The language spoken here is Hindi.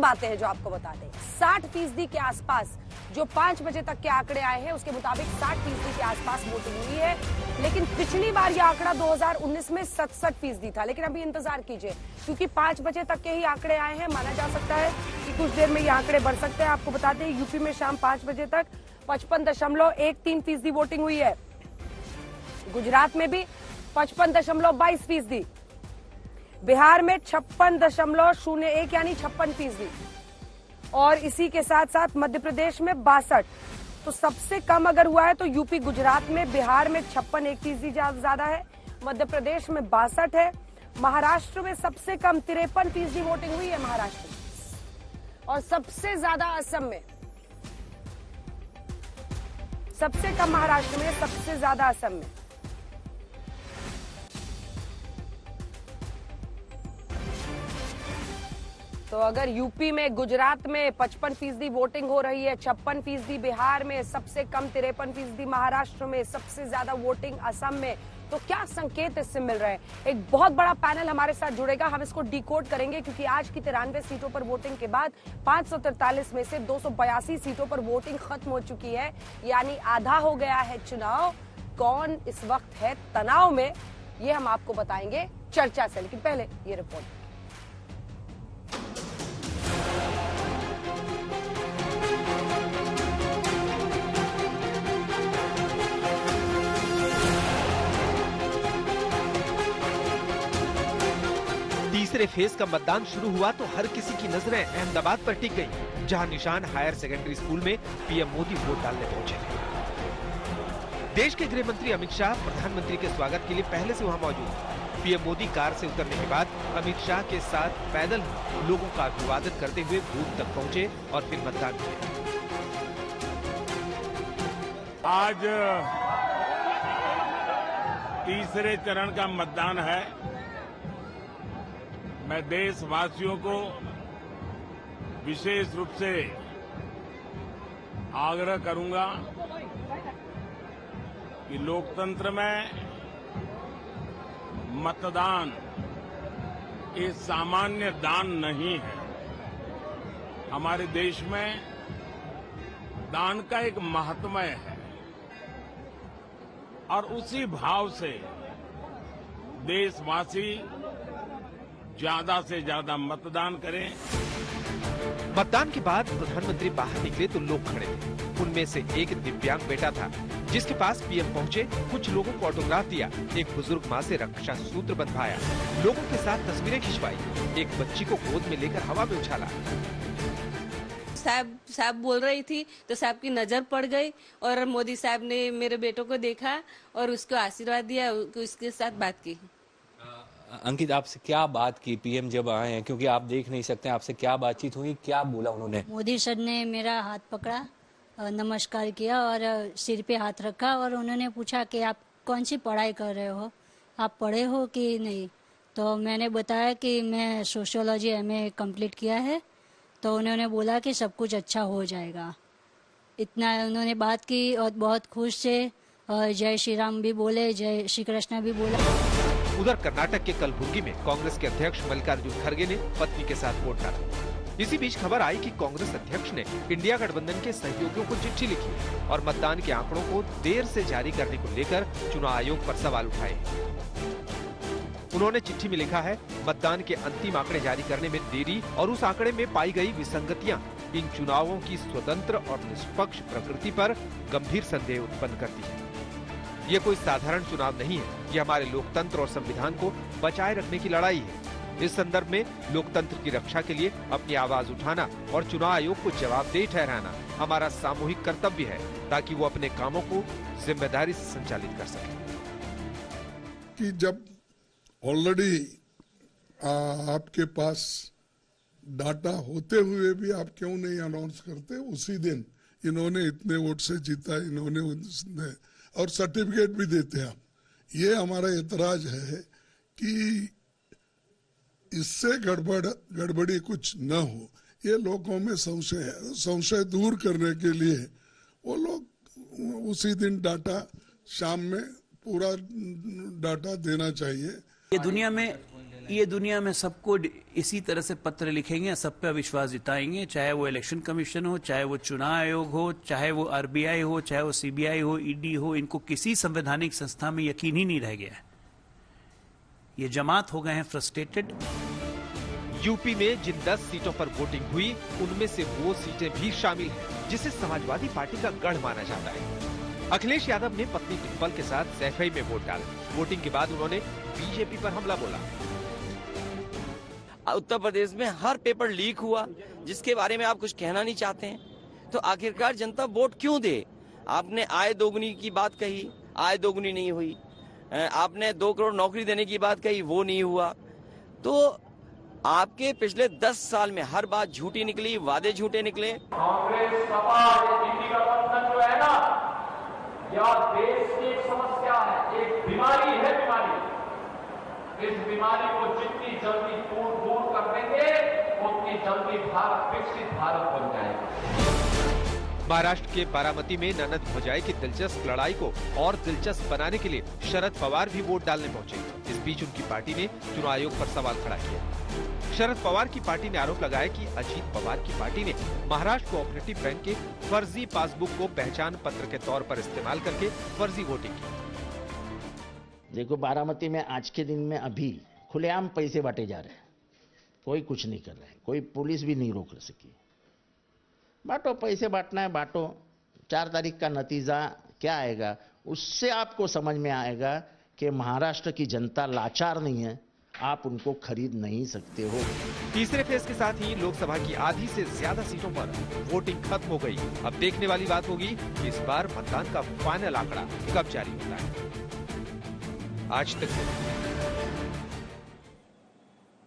बातें हैं जो आपको बता दें। 60% के आसपास जो 5 बजे तक के आंकड़े आए हैं उसके मुताबिक 60% के आसपास वोटिंग हुई है, लेकिन पिछली बार यह आंकड़ा 2019 में 67% था। लेकिन अभी इंतजार कीजिए क्योंकि 5 बजे तक के ही आंकड़े आए हैं, माना जा सकता है कि कुछ देर में ये आंकड़े बढ़ सकते हैं। आपको बताते हैं यूपी में शाम 5 बजे तक 55.13% वोटिंग हुई है, गुजरात में भी 55.22%, बिहार में 56.01 यानी 56%, और इसी के साथ साथ मध्य प्रदेश में 62। तो सबसे कम अगर हुआ है तो यूपी गुजरात में, बिहार में 56.1% ज्यादा है, मध्य प्रदेश में 62 है, महाराष्ट्र में सबसे कम 53% वोटिंग हुई है महाराष्ट्र में, और सबसे ज्यादा असम में, सबसे कम महाराष्ट्र में, सबसे ज्यादा असम में। तो अगर यूपी में, गुजरात में 55% वोटिंग हो रही है, 56% बिहार में, सबसे कम 53% महाराष्ट्र में, सबसे ज्यादा वोटिंग असम में, तो क्या संकेत इससे मिल रहे हैं? एक बहुत बड़ा पैनल हमारे साथ जुड़ेगा, हम इसको डिकोड करेंगे क्योंकि आज की 93 सीटों पर वोटिंग के बाद 543 में से 282 सीटों पर वोटिंग खत्म हो चुकी है, यानी आधा हो गया है चुनाव। कौन इस वक्त है तनाव में, ये हम आपको बताएंगे चर्चा से, लेकिन पहले ये रिपोर्ट। तीसरे फेज का मतदान शुरू हुआ तो हर किसी की नजरें अहमदाबाद पर टिक गई, जहां निशान हायर सेकेंडरी स्कूल में पीएम मोदी वोट डालने पहुंचे। देश के गृह मंत्री अमित शाह प्रधानमंत्री के स्वागत के लिए पहले से वहां मौजूद। पीएम मोदी कार से उतरने के बाद अमित शाह के साथ पैदल लोगों का अभिवादन करते हुए बूथ तक पहुंचे और फिर मतदान किया। आज तीसरे चरण का मतदान है। मैं देशवासियों को विशेष रूप से आग्रह करूंगा कि लोकतंत्र में मतदान ये सामान्य दान नहीं है। हमारे देश में दान का एक महात्म्य है और उसी भाव से देशवासी ज्यादा से ज्यादा मतदान करें। मतदान के बाद प्रधानमंत्री बाहर निकले तो लोग खड़े थे। उनमें से एक दिव्यांग बेटा था जिसके पास पीएम पहुंचे, कुछ लोगों को ऑटोग्राफ दिया, एक बुजुर्ग माँ से रक्षा सूत्र बंधवाया, लोगों के साथ तस्वीरें खिंचवाई, एक बच्ची को गोद में लेकर हवा में उछाला। साहब बोल रही थी तो साहब की नजर पड़ गई और मोदी साहब ने मेरे बेटों को देखा और उसको आशीर्वाद दिया, उसके साथ बात की। अंकित, आपसे क्या बात की पीएम जब आए हैं, क्योंकि आप देख नहीं सकते, आपसे क्या बातचीत हुई, क्या बोला उन्होंने? मोदी सर ने मेरा हाथ पकड़ा, नमस्कार किया और सिर पे हाथ रखा और उन्होंने पूछा कि आप कौन सी पढ़ाई कर रहे हो, आप पढ़े हो कि नहीं। तो मैंने बताया कि मैं सोशियोलॉजी एमए कंप्लीट किया है। तो उन्होंने बोला कि सब कुछ अच्छा हो जाएगा, इतना उन्होंने बात की और बहुत खुश थे और जय श्री राम भी बोले, जय श्री कृष्ण भी बोला। उधर कर्नाटक के कलबुर्गी में कांग्रेस के अध्यक्ष मल्लिकार्जुन खड़गे ने पत्नी के साथ वोट डाला। इसी बीच खबर आई कि कांग्रेस अध्यक्ष ने इंडिया गठबंधन के सहयोगियों को चिट्ठी लिखी और मतदान के आंकड़ों को देर से जारी करने को लेकर चुनाव आयोग पर सवाल उठाए। उन्होंने चिट्ठी में लिखा है, मतदान के अंतिम आंकड़े जारी करने में देरी और उस आंकड़े में पाई गई विसंगतियां इन चुनावों की स्वतंत्र और निष्पक्ष प्रकृति पर गंभीर संदेह उत्पन्न करती है। ये कोई साधारण चुनाव नहीं है, ये हमारे लोकतंत्र और संविधान को बचाए रखने की लड़ाई है। इस संदर्भ में लोकतंत्र की रक्षा के लिए अपनी आवाज उठाना और चुनाव आयोग को जवाबदेह ठहराना हमारा सामूहिक कर्तव्य है, ताकि वो अपने कामों को जिम्मेदारी से संचालित कर सके। कि जब ऑलरेडी आपके पास डाटा होते हुए भी आप क्यों नहीं अनाउंस करते? उसी दिन इन्होंने इतने वोट से जीता, इन्होंने और सर्टिफिकेट भी देते हैं। ये हमारा एतराज है कि इससे गड़बड़ी कुछ न हो। ये लोगों में संशय दूर करने के लिए वो लोग उसी दिन डाटा, शाम में पूरा डाटा देना चाहिए। ये दुनिया में ये दुनिया में सबको इसी तरह से पत्र लिखेंगे, सब पे विश्वास जताएंगे, चाहे वो इलेक्शन कमीशन हो, चाहे वो चुनाव आयोग हो, चाहे वो आरबीआई हो, चाहे वो सीबीआई हो, ईडी हो, इनको किसी संवैधानिक संस्था में यकीन ही नहीं रह गया है। ये जमात हो गए हैं फ्रस्ट्रेटेड। यूपी में जिन 10 सीटों पर वोटिंग हुई उनमें से वो सीटें भी शामिल हैं जिसे समाजवादी पार्टी का गढ़ माना जाता है। अखिलेश यादव ने पत्नी डिंपल के साथ सैफई में वोट डाला। वोटिंग के बाद उन्होंने बीजेपी पर हमला बोला। उत्तर प्रदेश में हर पेपर लीक हुआ जिसके बारे में आप कुछ कहना नहीं चाहते हैं, तो आखिरकार जनता वोट क्यों दे? आपने आय दोगुनी की बात कही, आय दोगुनी नहीं हुई। आपने 2 करोड़ नौकरी देने की बात कही, वो नहीं हुआ। तो आपके पिछले 10 साल में हर बात झूठी निकली, वादे झूठे निकले। कांग्रेस सपा इंडी गठबंधन जो है ना, यह देश की एक समस्या है, एक बीमारी है। बीमारी, इस बीमारी को जितनी जल्दी दूर कर देंगे उतनी जल्दी भारत विकसित भारत बन जाएगा। महाराष्ट्र के बारामती में ननद भौजाई की दिलचस्प लड़ाई को और दिलचस्प बनाने के लिए शरद पवार भी वोट डालने पहुंचे। इस बीच उनकी पार्टी ने चुनाव आयोग पर सवाल खड़ा किया। शरद पवार की पार्टी ने आरोप लगाया कि अजीत पवार की पार्टी ने महाराष्ट्र कोऑपरेटिव बैंक के फर्जी पासबुक को पहचान पत्र के तौर पर इस्तेमाल करके फर्जी वोटिंग की। देखो, बारामती में आज के दिन में अभी खुलेआम पैसे बांटे जा रहे हैं, कोई कुछ नहीं कर रहा है, कोई पुलिस भी नहीं रोक सकी। बांटो, पैसे बांटना है बांटो। 4 तारीख का नतीजा क्या आएगा उससे आपको समझ में आएगा कि महाराष्ट्र की जनता लाचार नहीं है, आप उनको खरीद नहीं सकते हो। तीसरे फेज के साथ ही लोकसभा की आधी से ज्यादा सीटों पर वोटिंग खत्म हो गई। अब देखने वाली बात होगी कि इस बार मतदान का फाइनल आंकड़ा कब जारी होता है। आज तक